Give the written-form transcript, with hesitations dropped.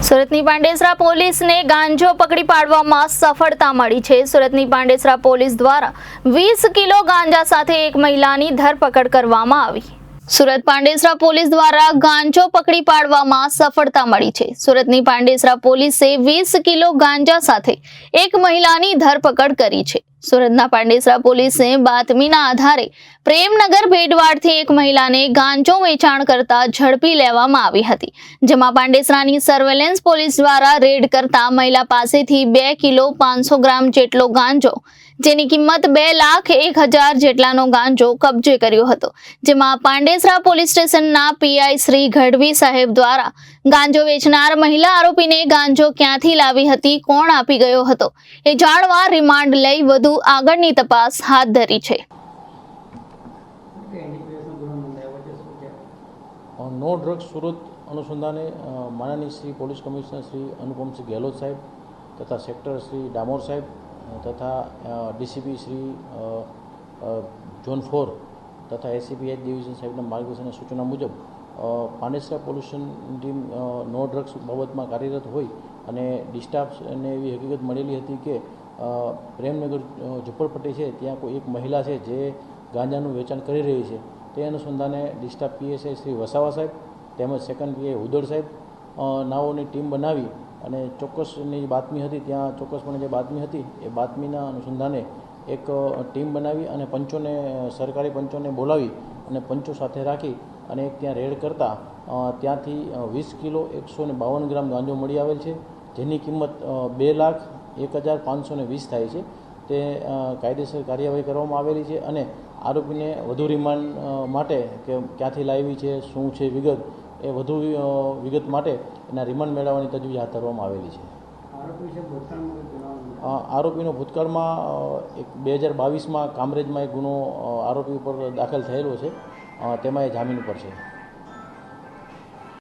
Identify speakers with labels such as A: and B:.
A: સુરતની પાંડેસરા પોલીસને ગાંજો પકડી પાડવામાં સફળતા મળી છે। સુરતની પાંડેસરા પોલીસ દ્વારા 20 કિલો ગાંજા સાથે એક મહિલાની ધરપકડ કરવામાં આવી। સુરત પાંડેસરા પોલીસ દ્વારા ગાંજો પકડી પાડવામાં સફળતા મળી છે। સુરતની પાંડેસરા પોલીસે 20 કિલો ગાંજા સાથે એક મહિલાની ધરપકડ કરી છે। સુરતના પાંડેસરા પોલીસે બાતમીના આધારે પ્રેમનગર ભેડવાડથી એક મહિલાને ગાંજો વેચાણ કરતા ઝડપી લેવામાં આવી હતી, જેમાં પાંડેસરાની સર્વેલન્સ પોલીસ દ્વારા રેડ કરતા મહિલા પાસેથી 2 કિલો 500 ગ્રામ જેટલો ગાંજો, જેની કિંમત 2,01,000 જેટલાનો ગાંજો કબજે કર્યો હતો। જેમાં પાંડેસરા પોલીસ સ્ટેશનના પીઆઈ શ્રી ગઢવી સાહેબ દ્વારા ગાંજો વેચનાર મહિલા આરોપીને ગાંજો ક્યાંથી લાવી હતી, કોણ આપી ગયો હતો એ જાણવા રિમાન્ડ લઈ વધુ આગળની તપાસ હાથ ધરી છે।
B: નો ડ્રગ્સ સુરત अनुसंधाने माननीय श्री पुलिस कमिश्नर श्री अनुपम सिंह गहलोत साहेब तथा सेक्टर श्री डामोर साहेब तथा डीसीपी श्री जोन 4 तथा एसीपी एच डिविजन साहेब मार्गदर्शन सूचना मुजब પાંડેસરા પોલ્યુશન ટીમ નો ડ્રગ્સ બાબતમાં કાર્યરત હોય અને ડિસ્ટાફને એવી હકીકત મળેલી હતી કે પ્રેમનગર ઝુંપડપટ્ટી છે ત્યાં કોઈ એક મહિલા છે જે ગાંજાનું વેચાણ કરી રહી છે। તે અનુસંધાને ડિસ્ટાફ પીએસઆઈ શ્રી વસાવા સાહેબ તેમજ સેકન્ડ પીઆઈ હુદડ સાહેબ નાઓની ટીમ બનાવી અને ચોક્કસની જે બાતમી હતી ત્યાં ચોક્કસપણે જે બાતમી હતી એ બાતમીના અનુસંધાને એક ટીમ બનાવી અને પંચોને સરકારી પંચોને બોલાવી અને પંચો સાથે રાખી અને એક ત્યાં રેડ કરતા ત્યાંથી 20 કિલો 152 ગ્રામ ગાંજો મળી આવેલ છે, જેની કિંમત 2,01,520 થાય છે। તે કાયદેસર કાર્યવાહી કરવામાં આવેલી છે અને આરોપીને વધુ રિમાન્ડ માટે કે ક્યાંથી લાવી છે, શું છે વિગત, એ વધુ વિગત માટે એના રિમાન્ડ મેળવવાની તજવીજ હાથ ધરવામાં આવેલી છે। આરોપીનો ભૂતકાળમાં 2022માં કામરેજમાં એક ગુનો આરોપી ઉપર દાખલ થયેલો છે, તેમાં એ જામીન ઉપર છે।